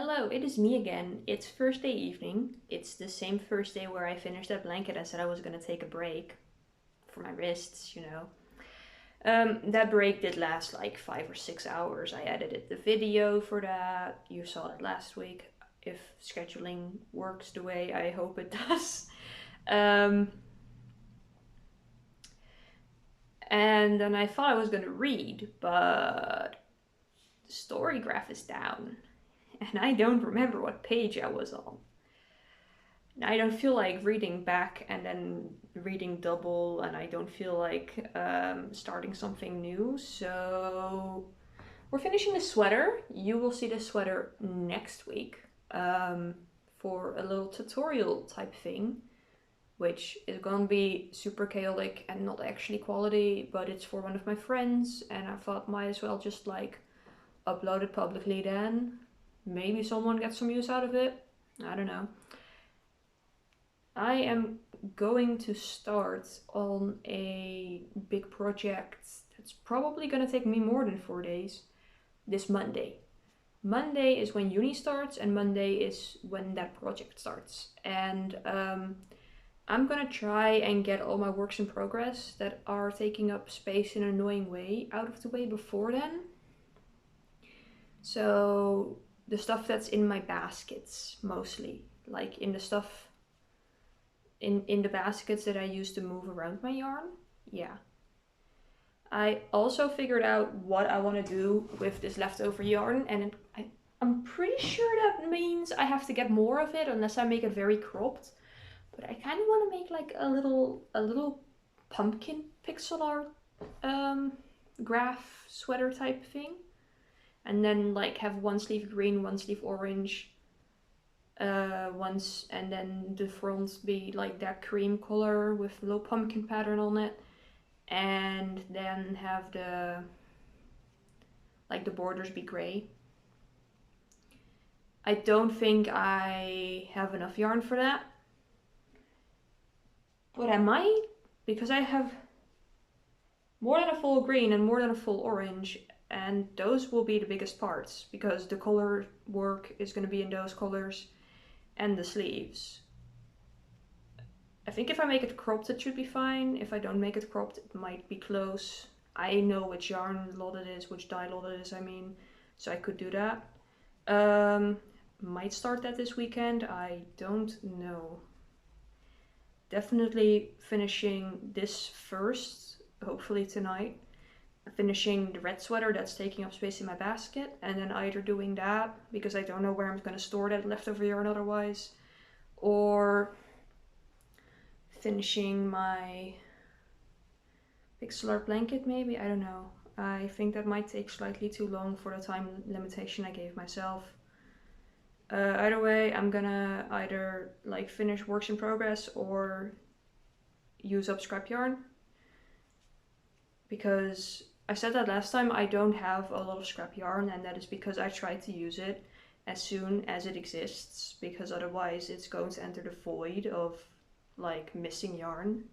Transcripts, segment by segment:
Hello, it is me again. It's Thursday evening. It's the same Thursday where I finished that blanket. I said I was gonna take a break for my wrists, you know. That break did last like 5 or 6 hours. I edited the video for that. You saw it last week. If scheduling works the way I hope it does. And then I thought I was gonna read, but the story graph is down. And I don't remember what page I was on. I don't feel like reading back and then reading double, and I don't feel like starting something new. So we're finishing the sweater. You will see the sweater next week for a little tutorial type thing, which is going to be super chaotic and not actually quality, but it's for one of my friends, and I thought might as well just like upload it publicly then. Maybe someone gets some use out of it. I don't know. I am going to start on a big project that's probably going to take me more than 4 days this Monday. Monday is when uni starts, and Monday is when that project starts. And I'm going to try and get all my works in progress that are taking up space in an annoying way out of the way before then. So the stuff that's in my baskets mostly, like in the stuff in the baskets that I use to move around my yarn. Yeah. I also figured out what I want to do with this leftover yarn, and I'm pretty sure that means I have to get more of it unless I make it very cropped. But I kind of want to make like a little pumpkin pixel art graph sweater type thing. And then like have one sleeve green, one sleeve orange, and then the front be like that cream color with a little pumpkin pattern on it, and then have the borders be gray. I don't think I have enough yarn for that, but I might, because I have more than a full green and more than a full orange, and those will be the biggest parts because the color work is going to be in those colors and the sleeves. I think if I make it cropped it should be fine. If I don't make it cropped it might be close. I know which yarn lot it is, which dye lot it is, I mean, so I could do that. Might start that this weekend, I don't know. Definitely finishing this first, hopefully tonight. Finishing the red sweater that's taking up space in my basket, and then either doing that because I don't know where I'm going to store that leftover yarn otherwise, or finishing my pixel art blanket maybe. I don't know. I think that might take slightly too long for the time limitation I gave myself. Either way, I'm gonna either like finish works in progress or use up scrap yarn, because I said that last time, I don't have a lot of scrap yarn, and that is because I tried to use it as soon as it exists, because otherwise it's going to enter the void of like missing yarn.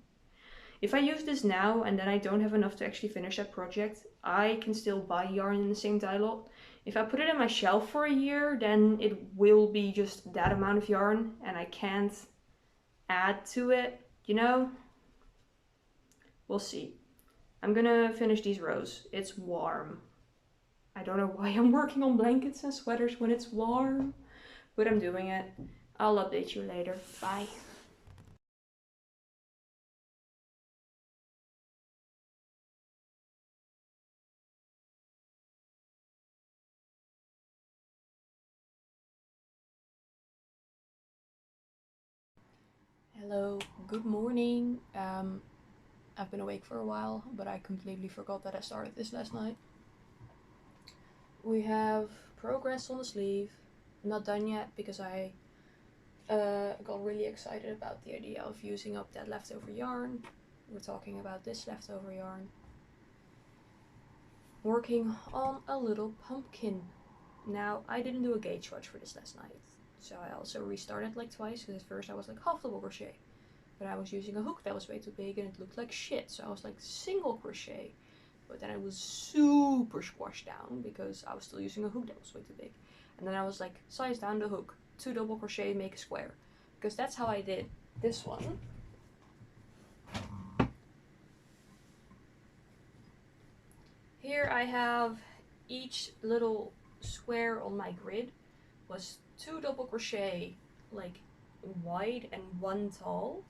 If I use this now and then I don't have enough to actually finish that project, I can still buy yarn in the same dye lot. If I put it in my shelf for a year, then it will be just that amount of yarn and I can't add to it, you know? We'll see. I'm gonna finish these rows. It's warm. I don't know why I'm working on blankets and sweaters when it's warm, but I'm doing it. I'll update you later. Bye. Hello, good morning. I've been awake for a while, but I completely forgot that I started this last night. We have progress on the sleeve. Not done yet because I got really excited about the idea of using up that leftover yarn. We're talking about this leftover yarn. Working on a little pumpkin. Now, I didn't do a gauge swatch for this last night, so I also restarted like twice, because at first I was like half double crochet, but I was using a hook that was way too big and it looked like shit, so I was like single crochet, but then it was super squashed down because I was still using a hook that was way too big. And then I was like, size down the hook, 2 double crochet, make a square, because that's how I did this one. Here I have each little square on my grid was 2 double crochet, like wide and 1 tall,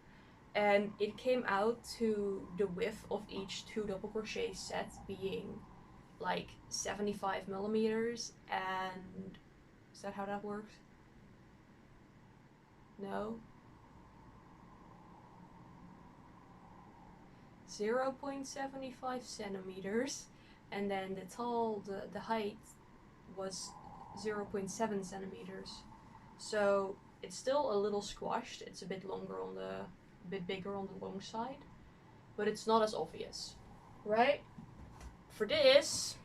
and it came out to the width of each 2 double crochet set being like 75 millimeters. And is that how that works? No, 0.75 centimeters, and then the height was 0.7 centimeters. So it's still a little squashed. It's a bit longer on the, a bit bigger on the long side, but it's not as obvious, right? For this,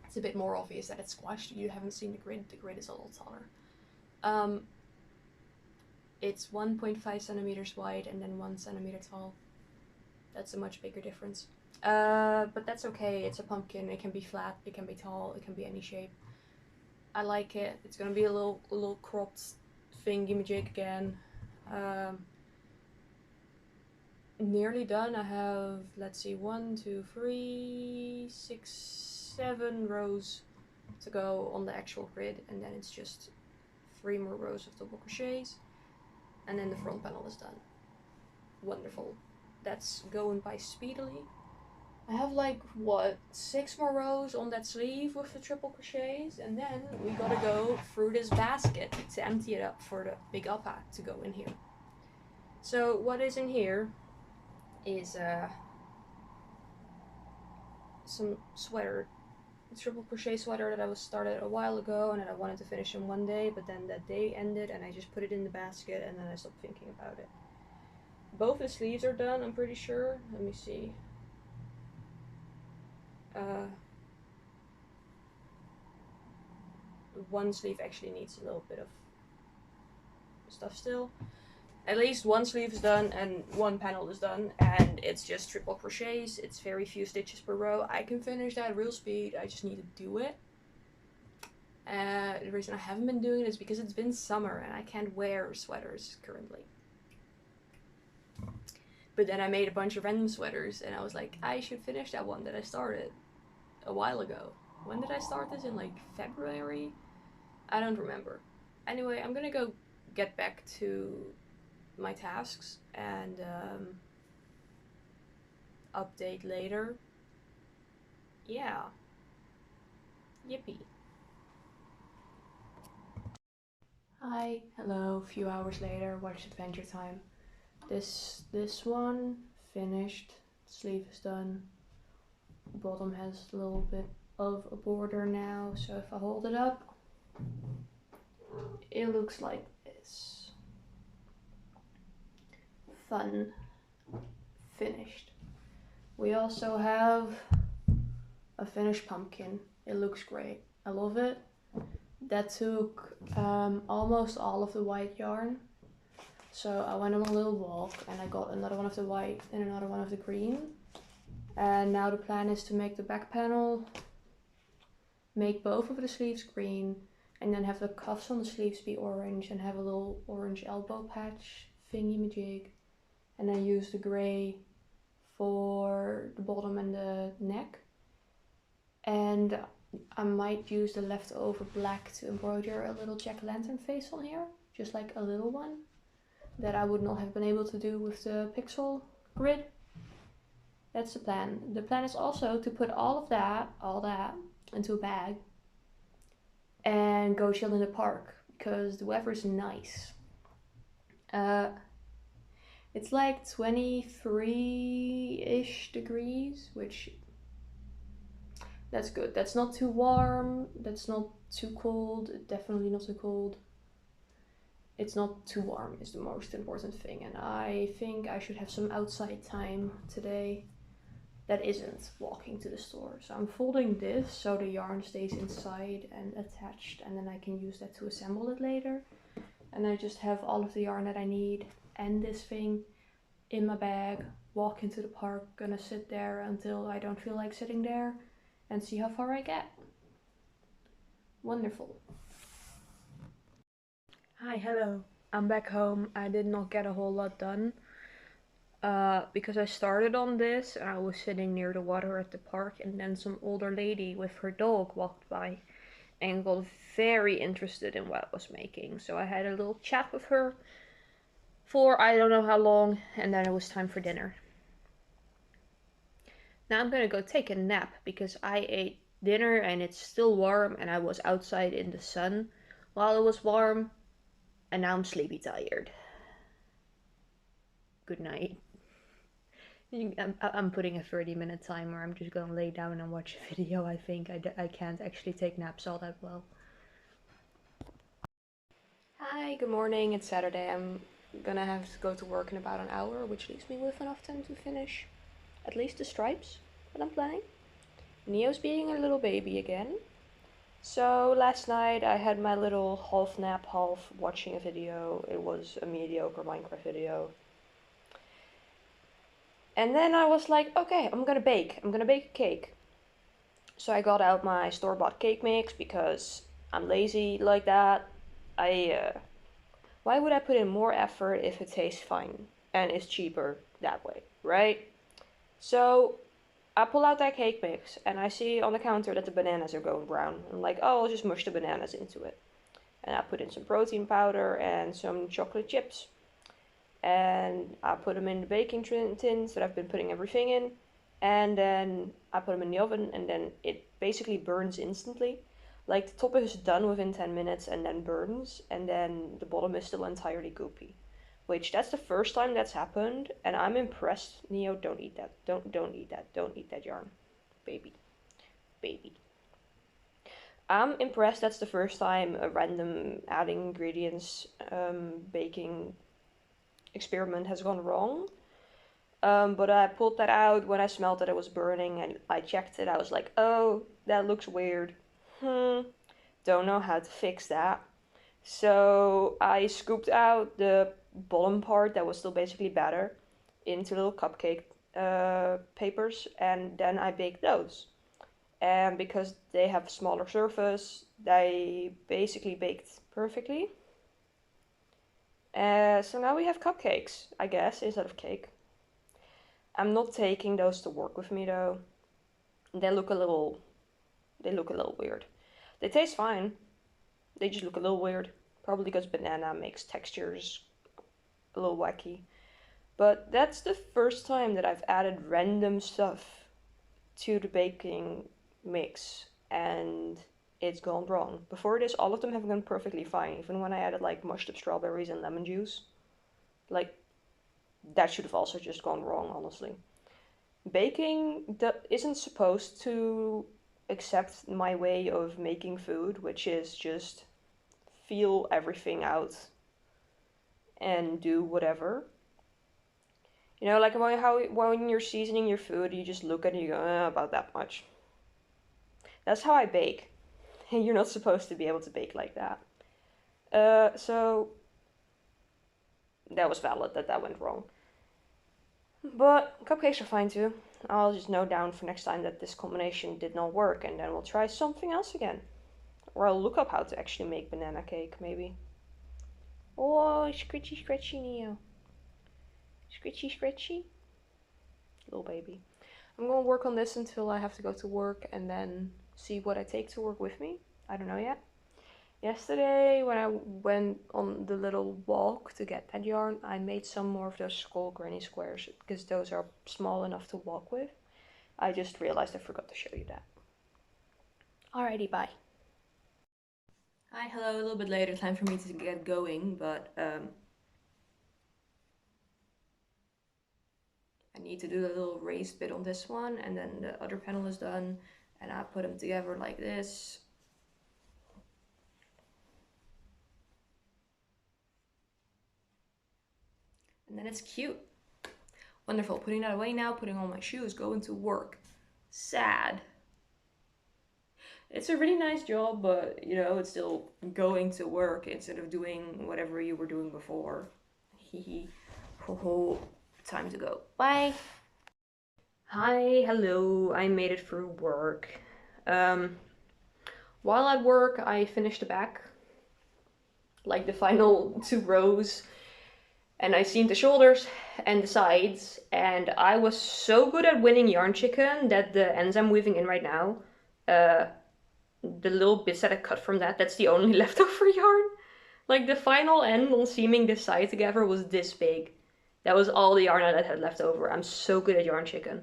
it's a bit more obvious that it's squashed. You haven't seen the grid. The grid is a little taller. It's 1.5 centimeters wide and then 1 centimeter tall. That's a much bigger difference. But that's okay. It's a pumpkin. It can be flat. It can be tall. It can be any shape. I like it. It's gonna be a little cropped thingy-majig again. Nearly done. I have, let's see, 1, 2, 3, 6, 7 rows to go on the actual grid, and then it's just 3 more rows of double crochets, and then the front panel is done. Wonderful. That's going by speedily. I have like, what, 6 more rows on that sleeve with the triple crochets, and then we gotta go through this basket to empty it up for the big alpa to go in here. So what is in here is some sweater, a triple crochet sweater that I was started a while ago, and that I wanted to finish in one day, but then that day ended and I just put it in the basket, and then I stopped thinking about it. Both the sleeves are done, I'm pretty sure. Let me see. One sleeve actually needs a little bit of stuff still. At least one sleeve is done and one panel is done, and it's just triple crochets. It's very few stitches per row. I can finish that real speed. I just need to do it. The reason I haven't been doing it is because it's been summer and I can't wear sweaters currently. But then I made a bunch of random sweaters and I was like, I should finish that one that I started a while ago. When did I start this? In like February? I don't remember. Anyway, I'm gonna go get back to my tasks and update later. Yeah. Yippee. Hi, hello, a few hours later, watch Adventure Time. This one finished, sleeve is done, bottom has a little bit of a border now, so if I hold it up, it looks like this. Fun. Finished. We also have a finished pumpkin. It looks great. I love it. That took almost all of the white yarn. So I went on a little walk and I got another one of the white and another one of the green. And now the plan is to make the back panel, make both of the sleeves green, and then have the cuffs on the sleeves be orange and have a little orange elbow patch thingy-majig. And then use the gray for the bottom and the neck. And I might use the leftover black to embroider a little jack-o'-lantern face on here, just like a little one that I would not have been able to do with the pixel grid. That's the plan. The plan is also to put all that into a bag and go chill in the park because the weather is nice. It's like 23-ish degrees, which that's good. That's not too warm, that's not too cold, definitely not too cold. It's not too warm is the most important thing, and I think I should have some outside time today that isn't walking to the store. So I'm folding this so the yarn stays inside and attached, and then I can use that to assemble it later. And I just have all of the yarn that I need and this thing in my bag, walk into the park, gonna sit there until I don't feel like sitting there and see how far I get. Wonderful. Hi, hello. I'm back home. I did not get a whole lot done. Because I started on this and I was sitting near the water at the park, and then some older lady with her dog walked by and got very interested in what I was making. So I had a little chat with her for I don't know how long, and then it was time for dinner. Now I'm gonna go take a nap because I ate dinner and it's still warm, and I was outside in the sun while it was warm, and now I'm sleepy tired. Good night. I'm putting a 30-minute timer. I'm just gonna lay down and watch a video. I think I can't actually take naps all that well. Hi, good morning. It's Saturday. I'm gonna have to go to work in about an hour, which leaves me with enough time to finish at least the stripes that I'm planning. Neo's being a little baby again. So last night I had my little half nap, half watching a video. It was a mediocre Minecraft video. And then I was like, okay, I'm gonna bake. I'm gonna bake a cake. So I got out my store-bought cake mix because I'm lazy like that. Why would I put in more effort if it tastes fine and is cheaper that way, right? So I pull out that cake mix and I see on the counter that the bananas are going brown. I'm like, oh, I'll just mush the bananas into it. And I put in some protein powder and some chocolate chips. And I put them in the baking tins that I've been putting everything in. And then I put them in the oven, and then it basically burns instantly. Like the top is done within 10 minutes and then burns, and then the bottom is still entirely goopy. Which that's the first time that's happened, and I'm impressed. Neo, don't eat that. Don't eat that. Don't eat that yarn. Baby. Baby. I'm impressed that's the first time a random adding ingredients baking experiment has gone wrong. But I pulled that out when I smelled that it was burning, and I checked it. I was like, oh, that looks weird. Don't know how to fix that. So I scooped out the bottom part that was still basically batter into little cupcake papers, and then I baked those. And because they have smaller surface, they basically baked perfectly. So now we have cupcakes, I guess, instead of cake. I'm not taking those to work with me though. They look a little weird. They taste fine. They just look a little weird. Probably because banana makes textures a little wacky. But that's the first time that I've added random stuff to the baking mix and it's gone wrong. Before this, all of them have gone perfectly fine. Even when I added like mushed up strawberries and lemon juice. Like, that should have also just gone wrong, honestly. Baking isn't supposed to accept my way of making food, which is just feel everything out and do whatever. You know, like when you're seasoning your food, you just look at it and you go, about that much. That's how I bake. You're not supposed to be able to bake like that. So that was valid that went wrong. But cupcakes are fine too. I'll just note down for next time that this combination did not work, and then we'll try something else again. Or I'll look up how to actually make banana cake, maybe. Oh, scritchy, scratchy, Neo. Scritchy, scratchy. Little baby. I'm gonna work on this until I have to go to work, and then see what I take to work with me. I don't know yet. Yesterday, when I went on the little walk to get that yarn, I made some more of those skull granny squares, because those are small enough to walk with. I just realized I forgot to show you that. Alrighty, bye. Hi, hello, a little bit later, time for me to get going, but I need to do a little raised bit on this one, and then the other panel is done, and I put them together like this. And then it's cute. Wonderful, putting that away now, putting on my shoes, going to work. Sad. It's a really nice job, but you know, it's still going to work instead of doing whatever you were doing before. Hee ho ho. Time to go. Bye. Hi, hello. I made it through work. While at work, I finished the back. like the final 2 rows, and I seamed the shoulders and the sides, and I was so good at winning yarn chicken that the ends I'm weaving in right now, the little bits that I cut from that, that's the only leftover yarn. Like the final end on seaming this side together was this big. That was all the yarn I had left over. I'm so good at yarn chicken.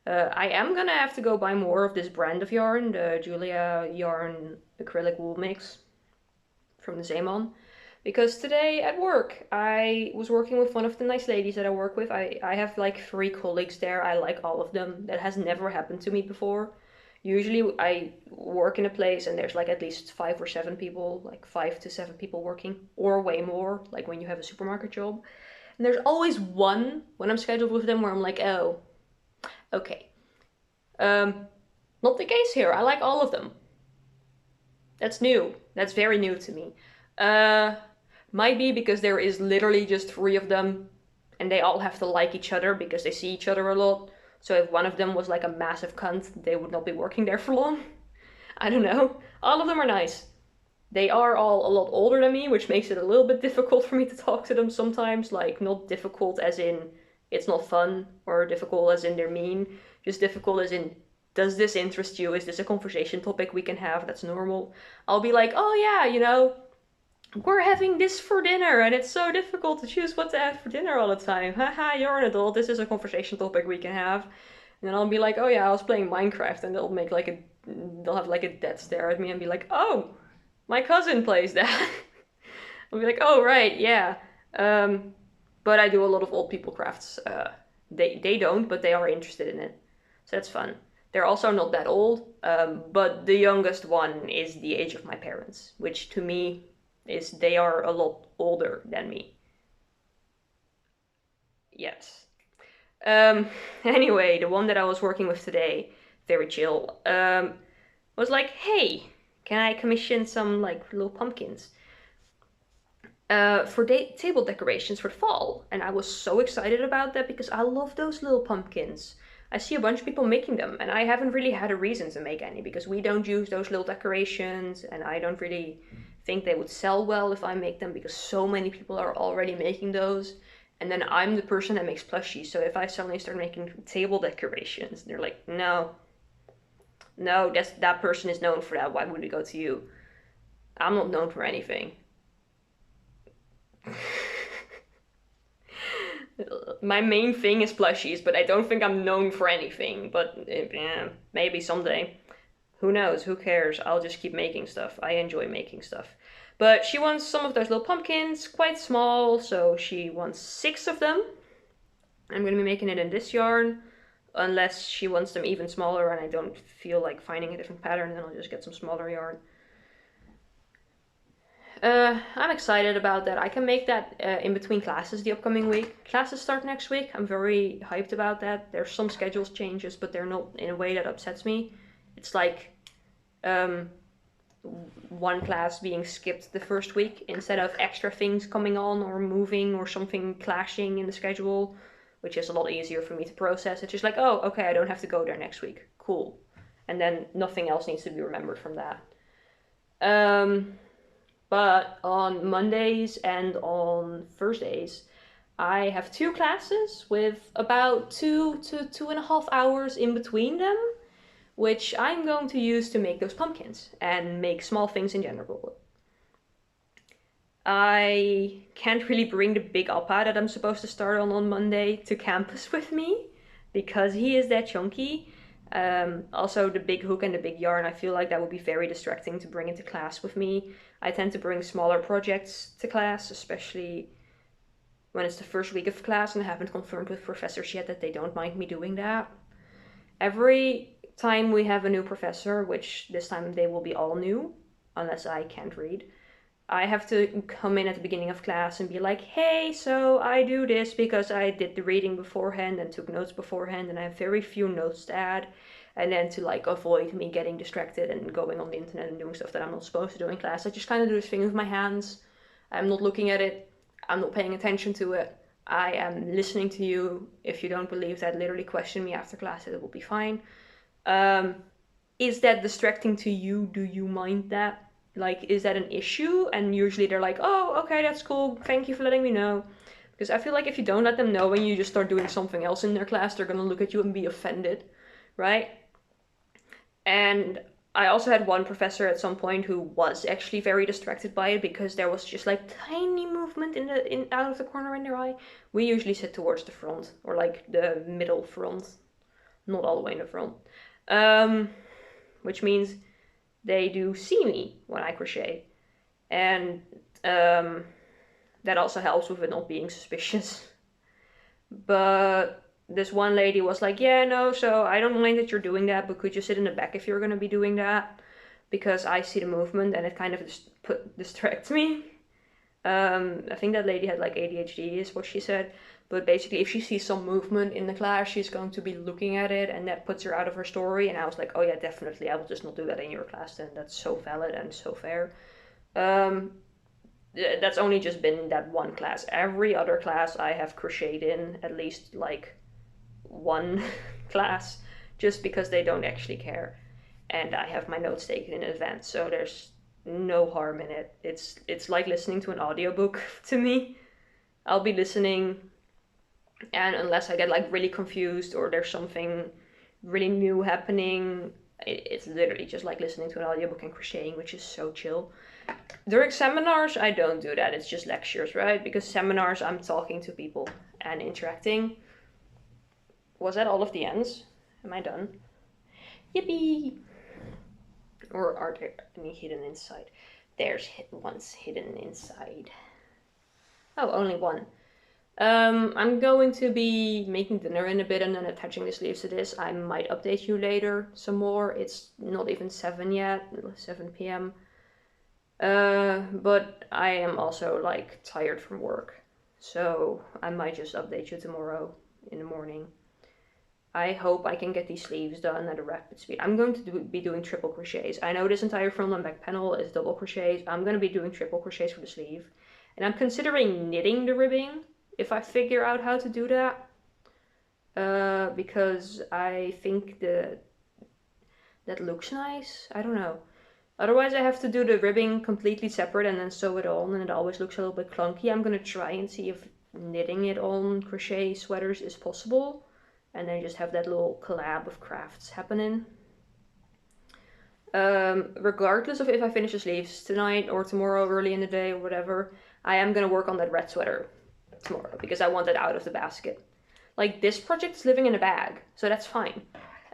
I am gonna have to go buy more of this brand of yarn, the Julia Yarn Acrylic Wool Mix from the Zeeman. Because today at work, I was working with one of the nice ladies that I work with. I have like 3 colleagues there. I like all of them. That has never happened to me before. Usually I work in a place and there's like at least 5 or 7 people, like 5 to 7 people working, or way more, like when you have a supermarket job. And there's always one when I'm scheduled with them where I'm like, oh, okay. Not the case here. I like all of them. That's new. That's very new to me. Might be because there is literally just 3 of them and they all have to like each other because they see each other a lot. So if one of them was like a massive cunt, they would not be working there for long. I don't know. All of them are nice. They are all a lot older than me, which makes it a little bit difficult for me to talk to them sometimes. Like, not difficult as in it's not fun, or difficult as in they're mean. Just difficult as in, does this interest you? Is this a conversation topic we can have that's normal? I'll be like, oh yeah, you know, we're having this for dinner and it's so difficult to choose what to have for dinner all the time. Haha, you're an adult, this is a conversation topic we can have. And then I'll be like, oh yeah, I was playing Minecraft, and they'll have like a dead stare at me and be like, oh, my cousin plays that. I'll be like, oh right, yeah. But I do a lot of old people crafts. They don't, but they are interested in it. So that's fun. They're also not that old, but the youngest one is the age of my parents, which to me is they are a lot older than me. Yes. Anyway, the one that I was working with today, very chill, was like, hey, can I commission some like little pumpkins for table decorations for the fall? And I was so excited about that because I love those little pumpkins. I see a bunch of people making them, and I haven't really had a reason to make any because we don't use those little decorations, and I don't really think they would sell well if I make them because so many people are already making those. And then I'm the person that makes plushies, so if I suddenly start making table decorations, they're like, no, that person is known for that, why would we go to you? I'm not known for anything. My main thing is plushies, but I don't think I'm known for anything. But maybe someday. Who knows? Who cares? I'll just keep making stuff. I enjoy making stuff. But she wants some of those little pumpkins, quite small, so she wants 6 of them. I'm going to be making it in this yarn, unless she wants them even smaller and I don't feel like finding a different pattern, then I'll just get some smaller yarn. I'm excited about that. I can make that in between classes the upcoming week. Classes start next week. I'm very hyped about that. There's some schedules changes, but they're not in a way that upsets me. It's like one class being skipped the first week instead of extra things coming on or moving or something clashing in the schedule, which is a lot easier for me to process. It's just like, oh, okay, I don't have to go there next week. Cool. And then nothing else needs to be remembered from that. But on Mondays and on Thursdays, I have 2 classes with about 2 to 2.5 hours in between them, which I'm going to use to make those pumpkins and make small things in general. I can't really bring the big alpa that I'm supposed to start on Monday to campus with me because he is that chunky. Also the big hook and the big yarn, I feel like that would be very distracting to bring into class with me. I tend to bring smaller projects to class, especially when it's the first week of class, and I haven't confirmed with professors yet that they don't mind me doing that. Every time we have a new professor, which this time they will be all new, unless I can't read, I have to come in at the beginning of class and be like, hey, so I do this because I did the reading beforehand and took notes beforehand, and I have very few notes to add. And then to like avoid me getting distracted and going on the internet and doing stuff that I'm not supposed to do in class, I just kind of do this thing with my hands. I'm not looking at it. I'm not paying attention to it. I am listening to you. If you don't believe that, literally question me after class. It will be fine. Is that distracting to you? Do you mind that? Like, is that an issue? And usually they're like, oh, okay, that's cool. Thank you for letting me know. Because I feel like if you don't let them know and you just start doing something else in their class, they're gonna look at you and be offended, right? And I also had one professor at some point who was actually very distracted by it because there was just like tiny movement in out of the corner in their eye. We usually sit towards the front or like the middle front, not all the way in the front, which means they do see me when I crochet, and that also helps with it not being suspicious. But this one lady was like, yeah, no, so I don't mind that you're doing that, but could you sit in the back if you're going to be doing that? Because I see the movement and it kind of distracts me. I think that lady had like ADHD is what she said. But basically, if she sees some movement in the class, she's going to be looking at it, and that puts her out of her story. And I was like, oh yeah, definitely, I will just not do that in your class then. That's so valid and so fair. That's only just been that one class. Every other class I have crocheted in at least like one class, just because they don't actually care. And I have my notes taken in advance, so there's no harm in it. It's like listening to an audiobook to me. I'll be listening, and unless I get like really confused or there's something really new happening, it's literally just like listening to an audiobook and crocheting, which is so chill. During seminars, I don't do that. It's just lectures, right? Because seminars, I'm talking to people and interacting. Was that all of the ends? Am I done? Yippee! Or are there any hidden inside? There's one's hidden inside. Oh, only one. I'm going to be making dinner in a bit and then attaching the sleeves to this. I might update you later some more. It's not even 7 yet, 7 p.m. But I am also like tired from work, so I might just update you tomorrow in the morning. I hope I can get these sleeves done at a rapid speed. I'm going to be doing triple crochets. I know this entire front and back panel is double crochets. I'm going to be doing triple crochets for the sleeve. And I'm considering knitting the ribbing if I figure out how to do that. Because I think that looks nice. I don't know. Otherwise I have to do the ribbing completely separate and then sew it on, and it always looks a little bit clunky. I'm going to try and see if knitting it on crochet sweaters is possible. And then just have that little collab of crafts happening. Regardless of if I finish the sleeves tonight or tomorrow early in the day or whatever, I am going to work on that red sweater tomorrow because I want it out of the basket. Like, this project is living in a bag, so that's fine.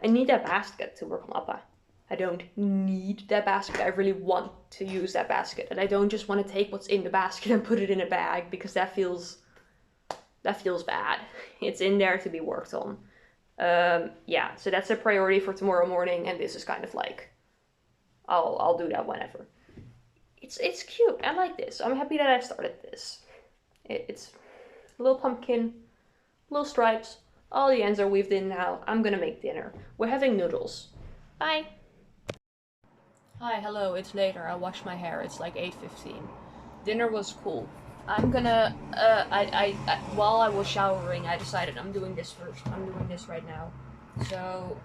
I need that basket to work on Appa. I don't need that basket. I really want to use that basket. And I don't just want to take what's in the basket and put it in a bag because that feels bad. It's in there to be worked on. Yeah, so that's a priority for tomorrow morning, and this is kind of like, I'll do that whenever. It's cute. I like this. I'm happy that I started this. It's a little pumpkin, little stripes. All the ends are weaved in now. I'm gonna make dinner. We're having noodles. Bye. Hi, hello. It's later. I washed my hair. It's like 8:15. Dinner was cool. I'm gonna, while I was showering, I decided I'm doing this first. I'm doing this right now. So,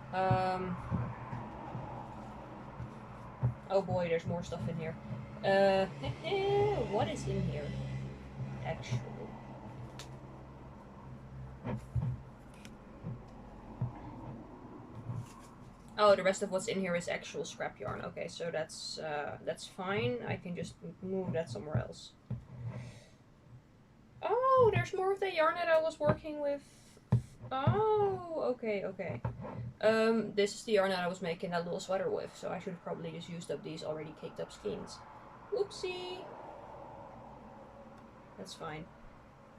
oh boy, there's more stuff in here. What is in here? Actually. Oh, the rest of what's in here is actual scrap yarn. Okay, so that's fine. I can just move that somewhere else. Oh, there's more of the yarn that I was working with. Oh, okay. This is the yarn that I was making that little sweater with, so I should have probably just used up these already caked up skeins. Whoopsie. That's fine.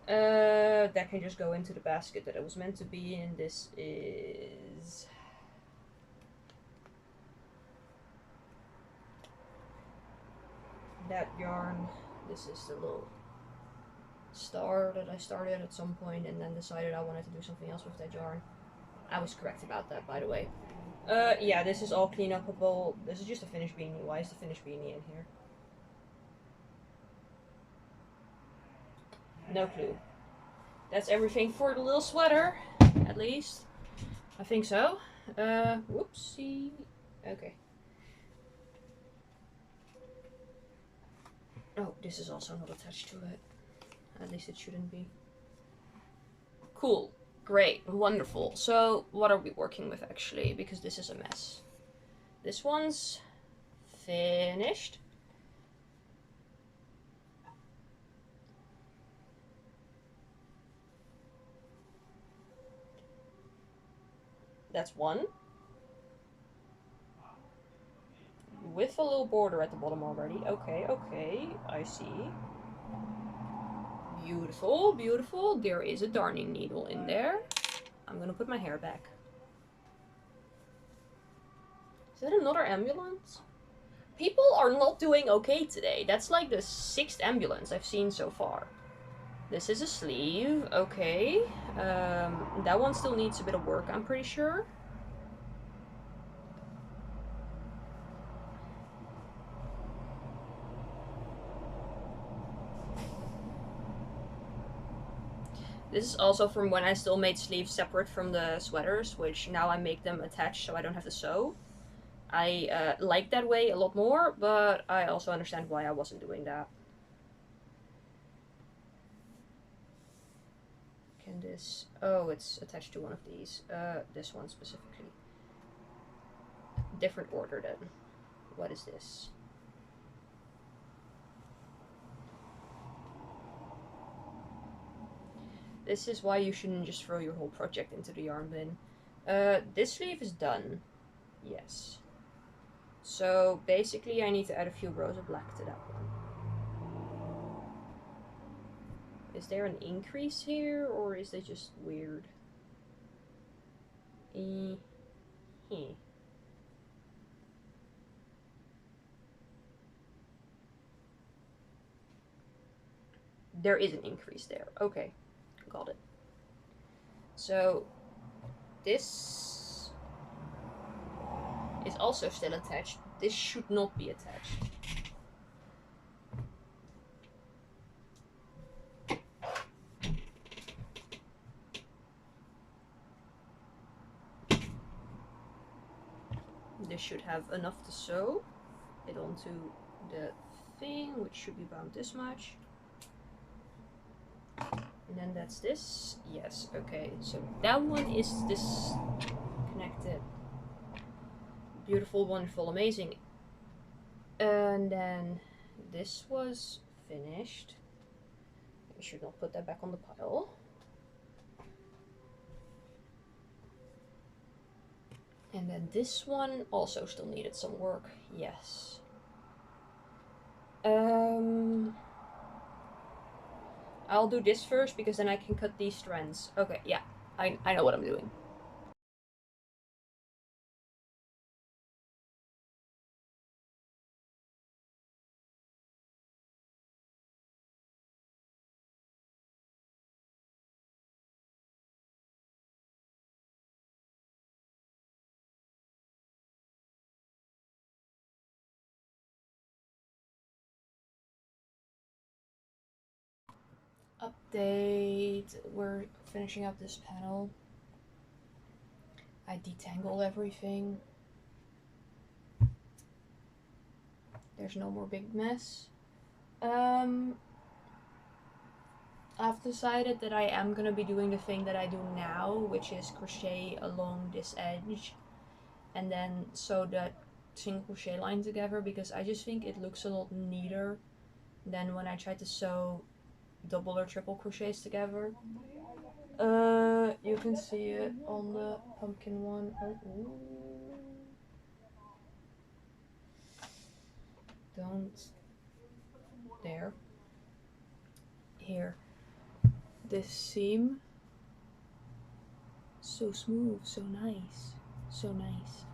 That can just go into the basket that it was meant to be in. This is... that yarn. This is the little star that I started at some point and then decided I wanted to do something else with that yarn. I was correct about that, by the way. Yeah, this is all clean-upable. This is just a finished beanie. Why is the finished beanie in here? No clue. That's everything for the little sweater, at least. I think so. Whoopsie. Okay. Oh, this is also not attached to it. At least it shouldn't be. Cool. Great. Wonderful. So, what are we working with actually? Because this is a mess. This one's finished. That's one. With a little border at the bottom already. Okay, okay. I see. Beautiful, beautiful. There is a darning needle in there. I'm gonna put my hair back. Is that another ambulance? People are not doing okay today. That's like the 6th ambulance I've seen so far. This is a sleeve, okay. That one still needs a bit of work, I'm pretty sure. This is also from when I still made sleeves separate from the sweaters, which now I make them attached so I don't have to sew. I like that way a lot more, but I also understand why I wasn't doing that. Can this... Oh, it's attached to one of these. This one specifically. Different order then. What is this? This is why you shouldn't just throw your whole project into the yarn bin. This sleeve is done. Yes. So basically I need to add a few rows of black to that one. Is there an increase here, or is it just weird? There is an increase there. Okay, got it. So this is also still attached. This should not be attached. This should have enough to sew it onto the thing, which should be about this much. And then that's this. Yes, okay. So that one is disconnected. Beautiful, wonderful, amazing. And then this was finished. We should not put that back on the pile. And then this one also still needed some work. Yes. I'll do this first because then I can cut these strands. Okay, yeah. I know what I'm doing. Update. We're finishing up this panel. I detangled everything. There's no more big mess. I've decided that I am gonna be doing the thing that I do now, which is crochet along this edge and then sew that single crochet line together, because I just think it looks a lot neater than when I try to sew double or triple crochets together. You can see it on the pumpkin one. Oh, don't. There. Here. This seam. So smooth, so nice. So nice.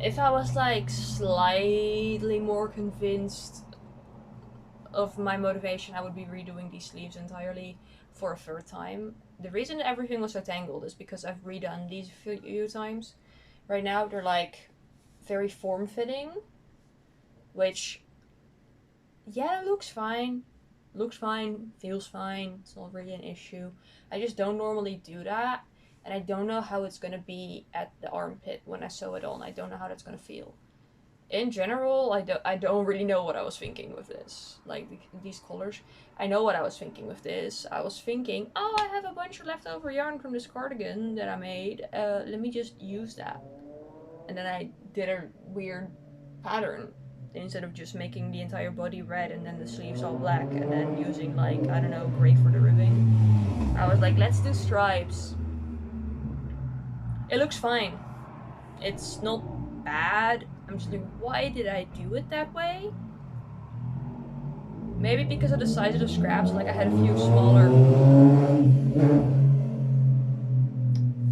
If I was like slightly more convinced of my motivation, I would be redoing these sleeves entirely for a 3rd time. The reason everything was so tangled is because I've redone these a few times. Right now they're like very form-fitting, which, yeah, looks fine. Looks fine, feels fine, it's not really an issue. I just don't normally do that, and I don't know how it's gonna be at the armpit when I sew it on. I don't know how that's gonna feel. in general, I don't really know what I was thinking with this. Like these colors, I know what I was thinking with this. I was thinking, oh, I have a bunch of leftover yarn from this cardigan that I made. Let me just use that. And then I did a weird pattern instead of just making the entire body red and then the sleeves all black and then using like, I don't know, gray for the ribbing. I was like, let's do stripes. It looks fine. It's not bad. I'm just like, why did I do it that way? Maybe because of the size of the scraps, like I had a few smaller.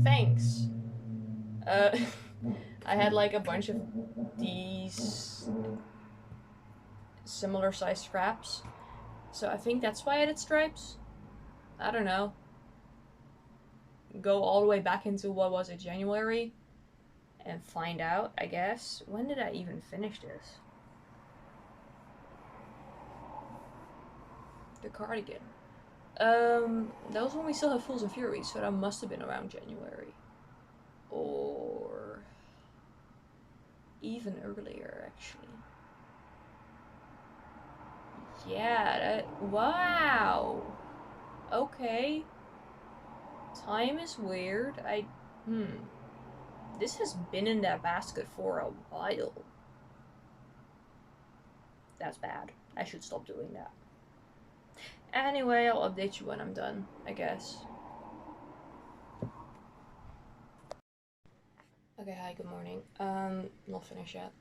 Thanks. I had like a bunch of these similar size scraps. So I think that's why I did stripes. I don't know. Go all the way back into what was it, January? And find out, I guess. When did I even finish this? The cardigan. That was when we still had Fools and Furies, so that must have been around January. Or even earlier, actually. Yeah, that, wow. Okay. Time is weird. This has been in that basket for a while. That's bad. I should stop doing that. Anyway, I'll update you when I'm done, I guess. Okay, hi, good morning. Not finished yet.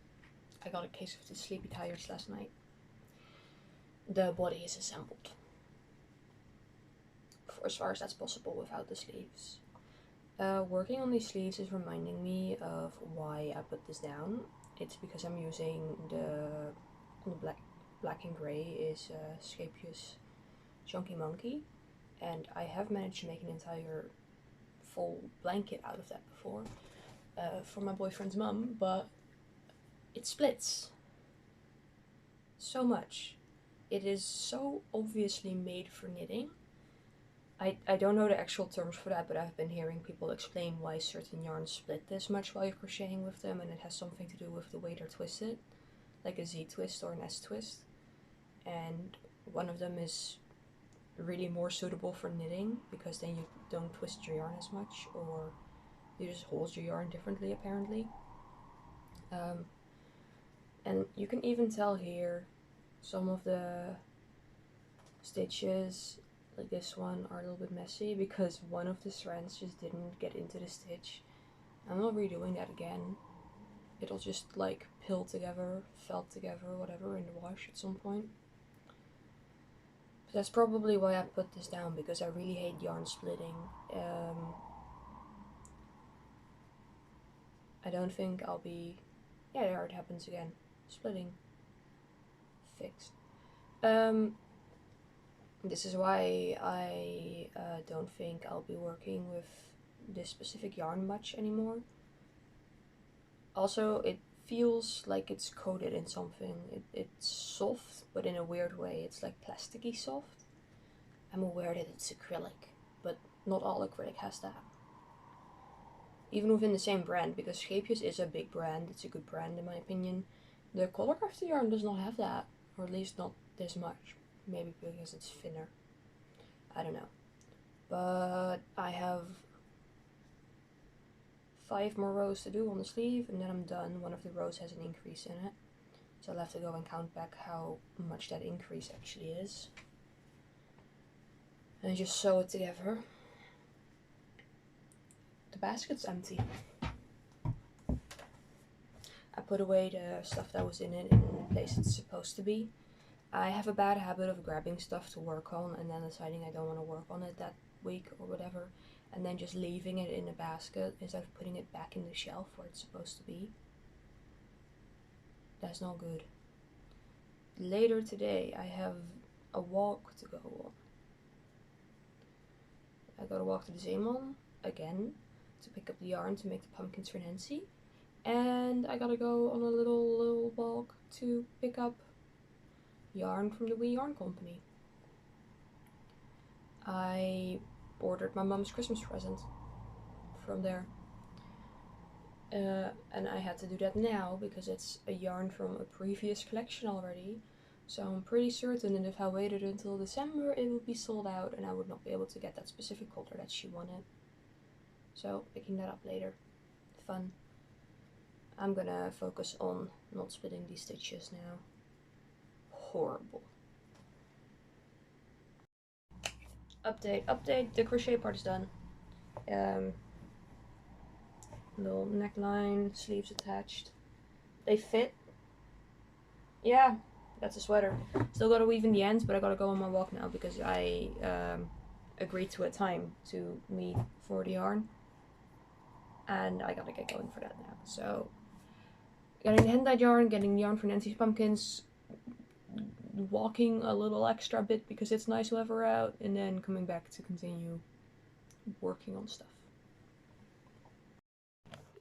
I got a case of the sleepy tires last night. The body is assembled. For as far as that's possible without the sleeves. Working on these sleeves is reminding me of why I put this down. It's because I'm using the black and gray is Scapious Chunky Monkey, and I have managed to make an entire full blanket out of that before for my boyfriend's mum, but it splits so much. It is so obviously made for knitting. I don't know the actual terms for that, but I've been hearing people explain why certain yarns split this much while you're crocheting with them, and it has something to do with the way they're twisted, like a Z twist or an S twist. And one of them is really more suitable for knitting because then you don't twist your yarn as much, or you just hold your yarn differently apparently. And you can even tell here some of the stitches, like this one, are a little bit messy because one of the strands just didn't get into the stitch. I'm not redoing that again. It'll just like pill together, felt together, whatever, in the wash at some point. But that's probably why I put this down, because I really hate yarn splitting. I don't think I'll be... Yeah, there it happens again. Splitting. Fixed. This is why I don't think I'll be working with this specific yarn much anymore. Also, it feels like it's coated in something. It's soft, but in a weird way. It's like plasticky soft. I'm aware that it's acrylic, but not all acrylic has that. Even within the same brand, because Scapious is a big brand, it's a good brand in my opinion. The Colorcraft yarn does not have that, or at least not this much. Maybe because it's thinner. I don't know. But I have 5 more rows to do on the sleeve, and then I'm done. One of the rows has an increase in it, so I'll have to go and count back how much that increase actually is. And just sew it together. The basket's empty. I put away the stuff that was in it in the place it's supposed to be. I have a bad habit of grabbing stuff to work on and then deciding I don't want to work on it that week or whatever, and then just leaving it in a basket instead of putting it back in the shelf where it's supposed to be. That's not good. Later today I have a walk to go on. I gotta walk to the Zeeman again to pick up the yarn to make the pumpkins for Nancy, and I gotta go on a little walk to pick up yarn from the Wee Yarn Company. I ordered my mum's Christmas present from there. and I had to do that now because it's a yarn from a previous collection already. So I'm pretty certain that if I waited until December, it would be sold out and I would not be able to get that specific color that she wanted. So picking that up later. Fun. I'm gonna focus on not splitting these stitches now. Horrible. Update, the crochet part is done. Little neckline, sleeves attached. They fit. Yeah, that's a sweater. Still gotta weave in the ends, but I gotta go on my walk now because I agreed to a time to meet for the yarn. And I gotta get going for that now. So, getting the hand-dyed yarn, getting the yarn for Nancy's pumpkins, walking a little extra bit because it's nice weather out, and then coming back to continue working on stuff.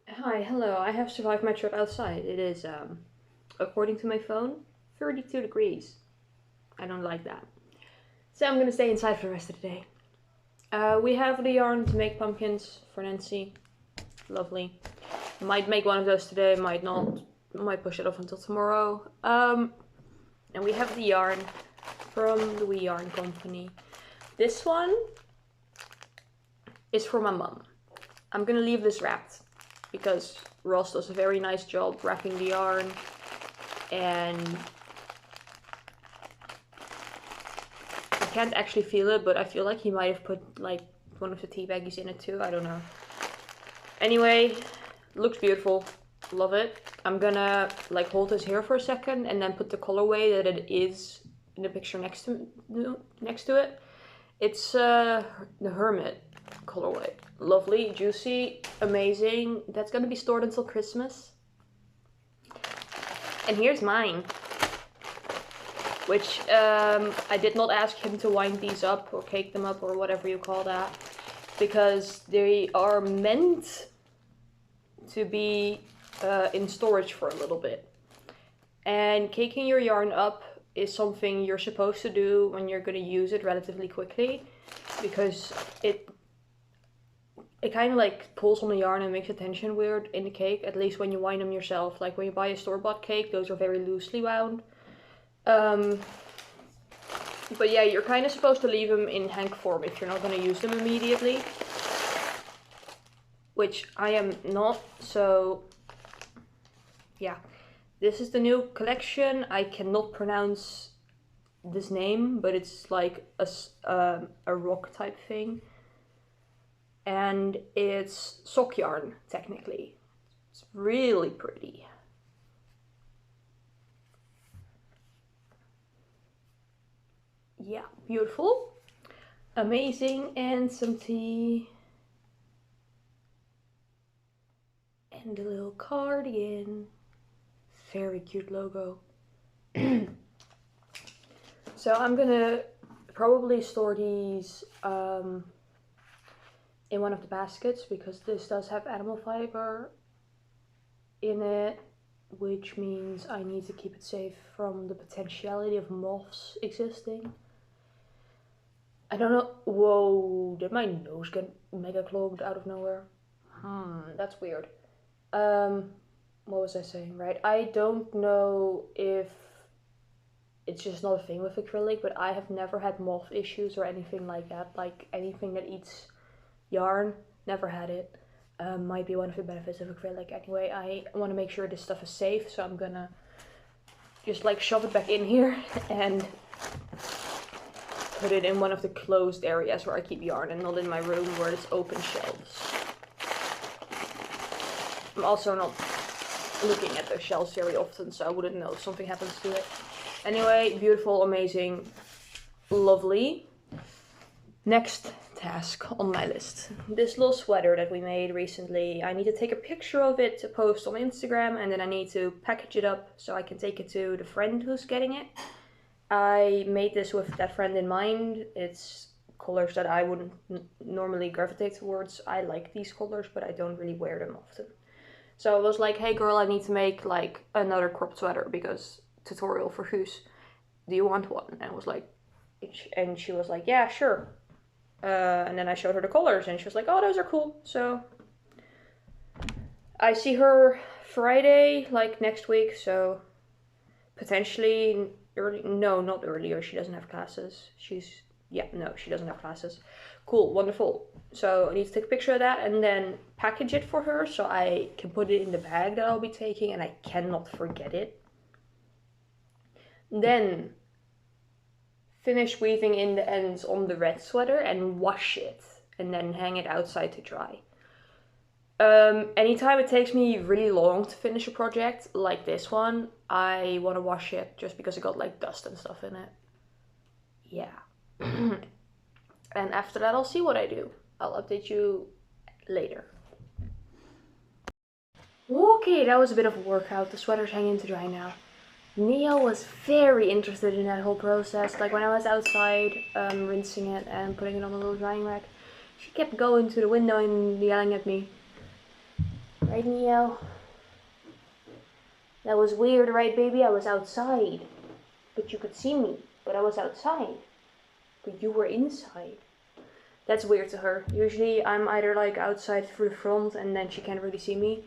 Hi, hello, I have survived my trip outside. It is, according to my phone, 32 degrees. I don't like that. So I'm gonna stay inside for the rest of the day. We have the yarn to make pumpkins for Nancy. Lovely. Might make one of those today, might not. Might push it off until tomorrow. And we have the yarn from the Wee Yarn Company. This one is for my mum. I'm gonna leave this wrapped because Ross does a very nice job wrapping the yarn, and I can't actually feel it, but I feel like he might have put like one of the tea baggies in it too. I don't know. Anyway, looks beautiful. Love it. I'm gonna like hold this here for a second and then put the colorway that it is in the picture next to it. It's the Hermit colorway. Lovely, juicy, amazing. That's gonna be stored until Christmas. And here's mine, which I did not ask him to wind these up or cake them up or whatever you call that, because they are meant to be in storage for a little bit. And caking your yarn up is something you're supposed to do when you're going to use it relatively quickly, because it kind of like pulls on the yarn and makes the tension weird in the cake, at least when you wind them yourself. Like when you buy a store-bought cake, those are very loosely wound. But yeah, you're kind of supposed to leave them in hank form if you're not going to use them immediately, which I am not. So yeah, this is the new collection. I cannot pronounce this name, but it's like a rock type thing. And it's sock yarn, technically. It's really pretty. Yeah, beautiful. Amazing. And some tea. And a little cardigan. Very cute logo. So I'm gonna probably store these in one of the baskets, because this does have animal fiber in it, which means I need to keep it safe from the potentiality of moths existing. I don't know. Whoa, did my nose get mega clogged out of nowhere? That's weird. What was I saying, right? I don't know if it's just not a thing with acrylic, but I have never had moth issues or anything like that. Like anything that eats yarn, never had it. Might be one of the benefits of acrylic. Anyway, I want to make sure this stuff is safe, so I'm gonna just like shove it back in here and put it in one of the closed areas where I keep yarn, and not in my room where it's open shelves. I'm also not looking at those shelves very often, so I wouldn't know if something happens to it. Anyway, beautiful, amazing, lovely. Next task on my list. This little sweater that we made recently. I need to take a picture of it to post on Instagram, and then I need to package it up so I can take it to the friend who's getting it. I made this with that friend in mind. It's colors that I wouldn't normally gravitate towards. I like these colors, but I don't really wear them often. So I was like, hey girl, I need to make like another cropped sweater because tutorial for Guus. Do you want one? And I was like, and she was like, yeah, sure. And then I showed her the colors and she was like, oh, those are cool. So I see her Friday, like next week, so potentially early. No, not earlier. She doesn't have classes. Yeah, no, she doesn't have classes. Cool, wonderful. So I need to take a picture of that and then package it for her so I can put it in the bag that I'll be taking and I cannot forget it. Then finish weaving in the ends on the red sweater and wash it and then hang it outside to dry. Anytime it takes me really long to finish a project like this one, I want to wash it just because it got like dust and stuff in it. Yeah. And after that I'll see what I do. I'll update you later. Okay, that was a bit of a workout. The sweater's hanging to dry now. Neo was very interested in that whole process. Like when I was outside rinsing it and putting it on the little drying rack, she kept going to the window and yelling at me. Right, Neo? That was weird, right, baby? I was outside. But you could see me. But I was outside. But you were inside. That's weird to her. Usually I'm either like outside through the front and then she can't really see me.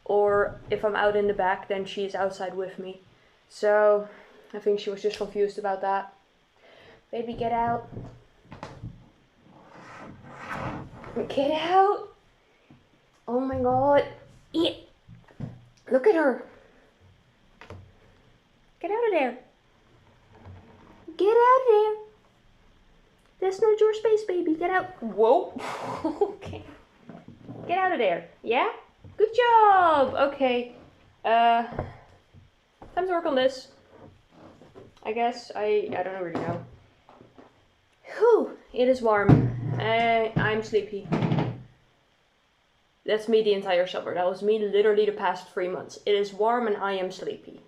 Or if I'm out in the back, then she's outside with me. So I think she was just confused about that. Baby, get out. Get out. Oh my god. Yeah. Look at her. Get out of there. Get out of there. That's not your space, baby. Get out. Whoa. Okay. Get out of there. Yeah? Good job. Okay. Time to work on this. I guess. I don't really know. Whew. It is warm. I'm sleepy. That's me the entire summer. That was me literally the past 3 months. It is warm and I am sleepy.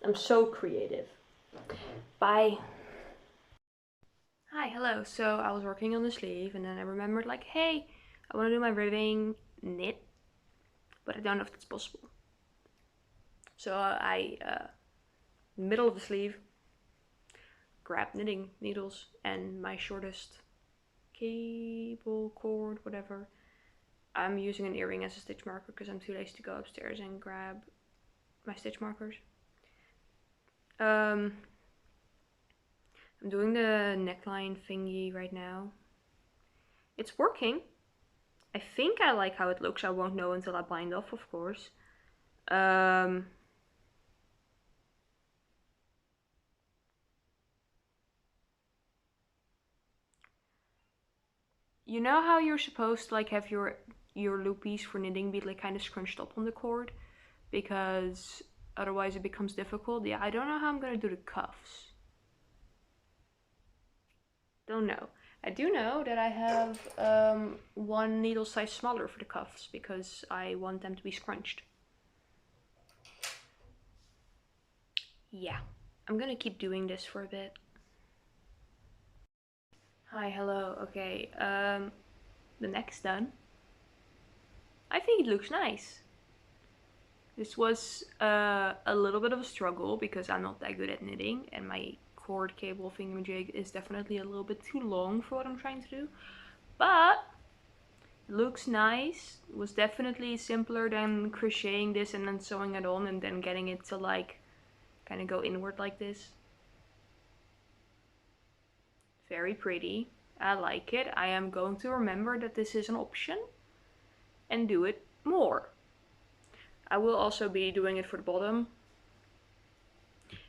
I'm so creative. Bye. Hi, hello. So I was working on the sleeve and then I remembered like, hey, I want to do my ribbing knit, but I don't know if that's possible. So middle of the sleeve, grab knitting needles and my shortest cable, cord, whatever. I'm using an earring as a stitch marker because I'm too lazy to go upstairs and grab my stitch markers. I'm doing the neckline thingy right now. It's working. I think I like how it looks. I won't know until I bind off, of course. You know how you're supposed to like have your loopies for knitting be like kind of scrunched up on the cord because otherwise it becomes difficult. Yeah, I don't know how I'm gonna do the cuffs. Don't know. I do know that I have one needle size smaller for the cuffs because I want them to be scrunched. Yeah, I'm gonna keep doing this for a bit. Hi, hello. Okay, the neck's done. I think it looks nice. This was a little bit of a struggle because I'm not that good at knitting and my cord cable thingamajig is definitely a little bit too long for what I'm trying to do. But it looks nice. It was definitely simpler than crocheting this and then sewing it on and then getting it to like kind of go inward like this. Very pretty. I like it. I am going to remember that this is an option and do it more. I will also be doing it for the bottom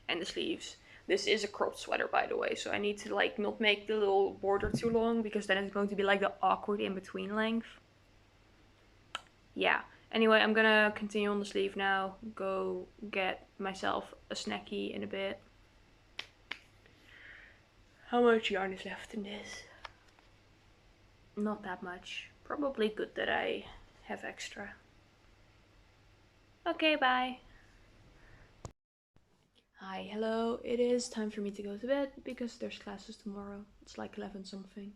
and the sleeves. This is a cropped sweater, by the way, so I need to like not make the little border too long because then it's going to be like the awkward in-between length. Yeah. Anyway, I'm gonna continue on the sleeve now. Go get myself a snacky in a bit. How much yarn is left in this? Not that much. Probably good that I have extra. Okay, bye. Hi, hello. It is time for me to go to bed because there's classes tomorrow. It's like 11 something.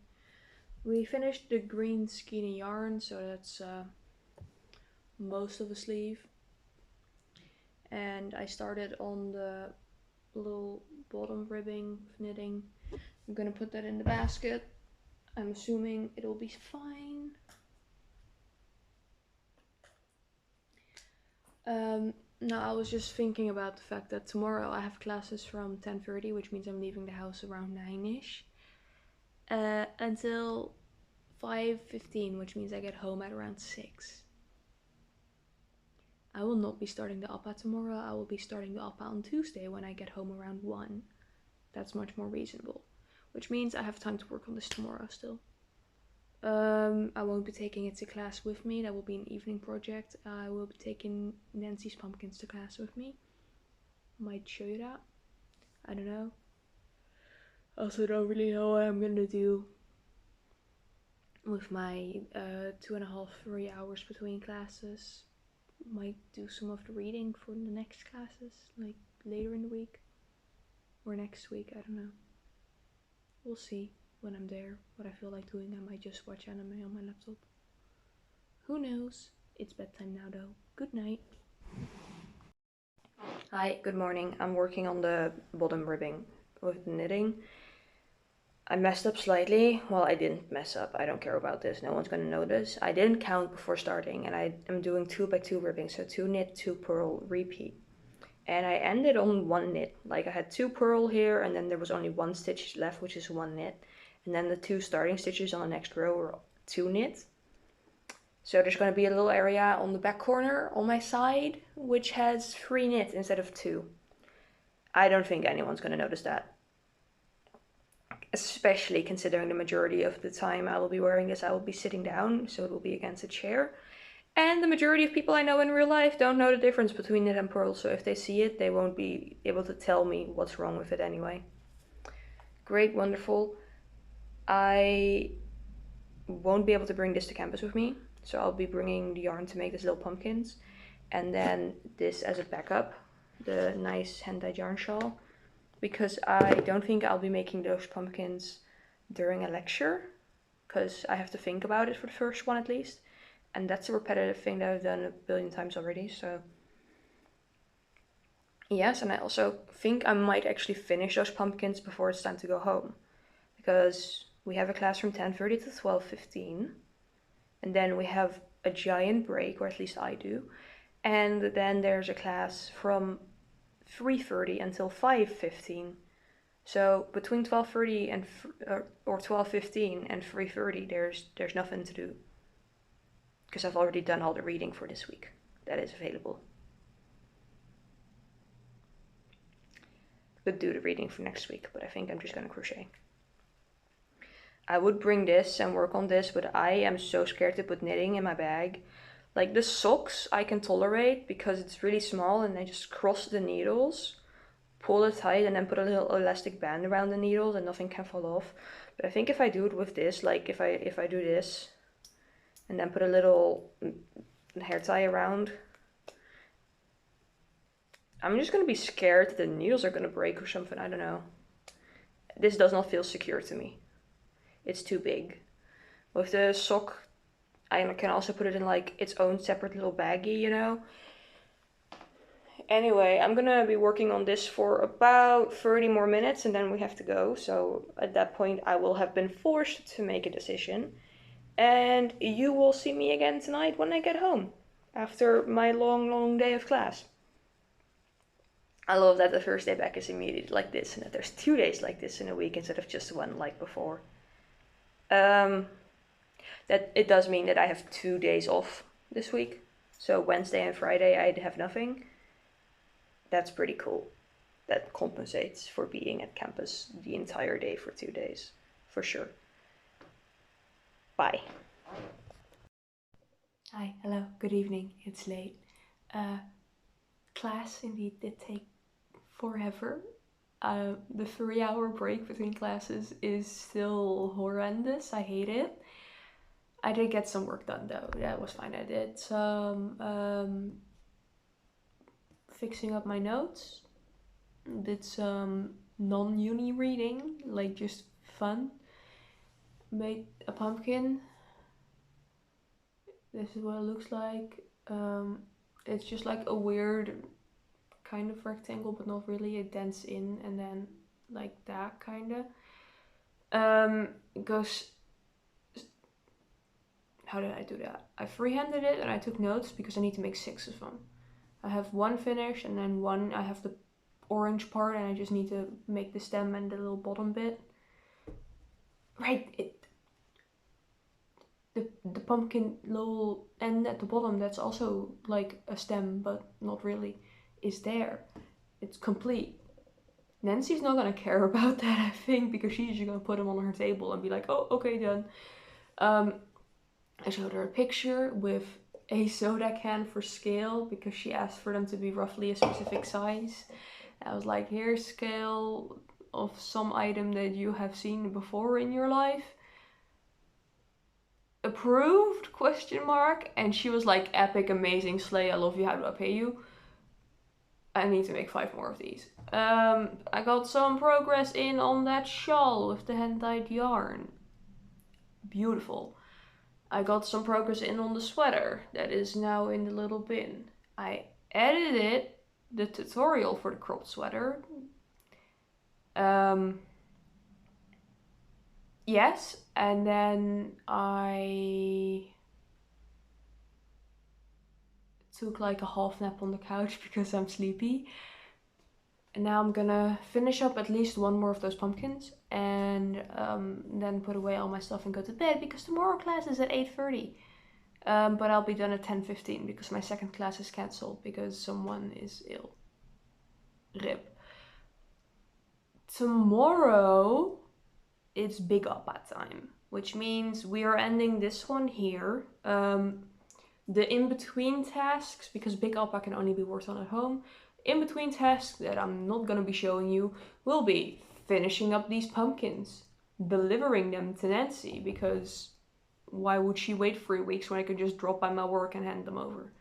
We finished the green skeiny yarn, so that's most of the sleeve. And I started on the little bottom ribbing knitting. I'm gonna put that in the basket. I'm assuming it'll be fine. No, I was just thinking about the fact that tomorrow I have classes from 10:30, which means I'm leaving the house around 9ish, until 5:15, which means I get home at around 6. I will not be starting the APA tomorrow. I will be starting the APA on Tuesday when I get home around 1. That's much more reasonable, which means I have time to work on this tomorrow still. I won't be taking it to class with me. That will be an evening project. I will be taking Nancy's pumpkins to class with me. Might show you that. I don't know. Also don't really know what I'm gonna do with my 2.5, 3 hours between classes. Might do some of the reading for the next classes, like later in the week or next week. I don't know. We'll see when I'm there what I feel like doing. I might just watch anime on my laptop. Who knows? It's bedtime now though. Good night. Hi, good morning. I'm working on the bottom ribbing with knitting. I messed up slightly. Well, I didn't mess up. I don't care about this. No one's gonna notice. I didn't count before starting, and I am doing 2x2 ribbing, so 2 knit, 2 purl, repeat. And I ended on 1 knit. Like I had 2 purl here, and then there was only 1 stitch left, which is 1 knit. And then the 2 starting stitches on the next row were 2 knit. So there's gonna be a little area on the back corner on my side, which has 3 knit instead of 2. I don't think anyone's gonna notice that. Especially considering the majority of the time I will be wearing this, I will be sitting down, so it will be against a chair. And the majority of people I know in real life don't know the difference between knit and purl, so if they see it, they won't be able to tell me what's wrong with it anyway. Great, wonderful. I won't be able to bring this to campus with me, so I'll be bringing the yarn to make these little pumpkins, and then this as a backup, the nice hand-dyed yarn shawl, because I don't think I'll be making those pumpkins during a lecture, because I have to think about it for the first one at least, and that's a repetitive thing that I've done a billion times already, so yes. And I also think I might actually finish those pumpkins before it's time to go home, because we have a class from 10:30 to 12:15, and then we have a giant break, or at least I do, and then there's a class from 3:30 until 5:15. So between 12:30 and or 12:15 and 3:30, there's nothing to do, because I've already done all the reading for this week that is available. Could do the reading for next week, but I think I'm just gonna crochet. I would bring this and work on this, but I am so scared to put knitting in my bag. Like the socks I can tolerate because it's really small, and I just cross the needles, pull it tight, and then put a little elastic band around the needles and nothing can fall off. But I think if I do it with this, like if I do this and then put a little hair tie around, I'm just gonna be scared that the needles are gonna break or something. I don't know. This does not feel secure to me. It's too big. With the sock, I can also put it in like its own separate little baggie, you know? Anyway, I'm gonna be working on this for about 30 more minutes and then we have to go. So at that point, I will have been forced to make a decision. And you will see me again tonight when I get home after my long, long day of class. I love that the first day back is immediately like this, and that there's 2 days like this in a week instead of just 1 like before. That it does mean that I have 2 days off this week. So Wednesday and Friday I have nothing. That's pretty cool. That compensates for being at campus the entire day for 2 days, for sure. Bye. Hi, hello, good evening. It's late. Class indeed did take forever. The 3-hour break between classes is still horrendous. I hate it. I did get some work done though. That was fine. I did some fixing up my notes. Did some non-uni reading, like just fun. Made a pumpkin. This is what it looks like. It's just like a weird kind of rectangle, but not really. It dents in and then like that kind of. It goes. How did I do that? I freehanded it and I took notes because I need to make 6 of them. I have one finished, and then one, I have the orange part, and I just need to make the stem and the little bottom bit. Right, the pumpkin little end at the bottom, that's also like a stem, but not really, is there. It's complete. Nancy's not gonna care about that, I think, because she's just gonna put them on her table and be like, oh, okay, done. I showed her a picture with a soda can for scale because she asked for them to be roughly a specific size. I was like, here's scale of some item that you have seen before in your life. Approved? ? And she was like, epic, amazing, slay, I love you, how do I pay you? I need to make 5 more of these. I got some progress in on that shawl with the hand-dyed yarn. Beautiful. I got some progress in on the sweater that is now in the little bin. I edited the tutorial for the cropped sweater. Yes, and then I took like a half nap on the couch because I'm sleepy. And now I'm gonna finish up at least one more of those pumpkins and then put away all my stuff and go to bed because tomorrow class is at 8:30. But I'll be done at 10:15 because my second class is cancelled because someone is ill. RIP. Tomorrow it's Big Oppa time, which means we are ending this one here. The in-between tasks, because Big Oppa can only be worked on at home, in-between tasks that I'm not gonna be showing you will be finishing up these pumpkins, delivering them to Nancy, because why would she wait 3 weeks when I could just drop by my work and hand them over?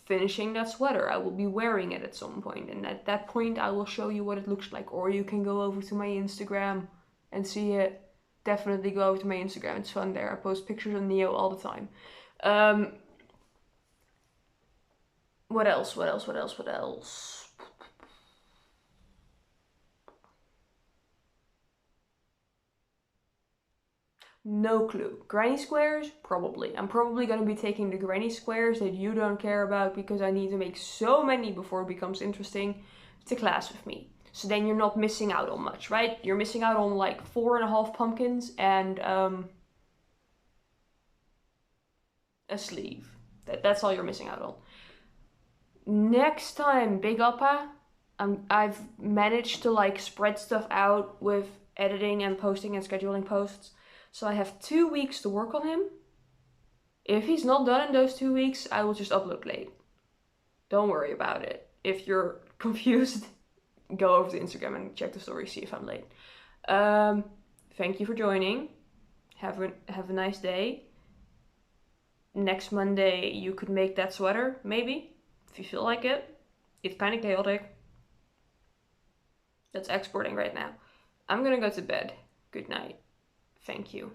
Finishing that sweater, I will be wearing it at some point, and at that point I will show you what it looks like, or you can go over to my Instagram and see it. Definitely go over to my Instagram, it's fun there. I post pictures of Neo all the time. What else? No clue. Granny squares? Probably. I'm probably gonna be taking the granny squares that you don't care about because I need to make so many before it becomes interesting to class with me. So then you're not missing out on much, right? You're missing out on like 4.5 pumpkins and a sleeve. That's all you're missing out on. Next time, Big Oppa, I've managed to like spread stuff out with editing and posting and scheduling posts. So I have 2 weeks to work on him. If he's not done in those 2 weeks, I will just upload late. Don't worry about it. If you're confused, go over to Instagram and check the story, see if I'm late. Thank you for joining. Have a nice day. Next Monday you could make that sweater, maybe, if you feel like it. It's kind of chaotic. That's exporting right now. I'm gonna go to bed. Good night. Thank you.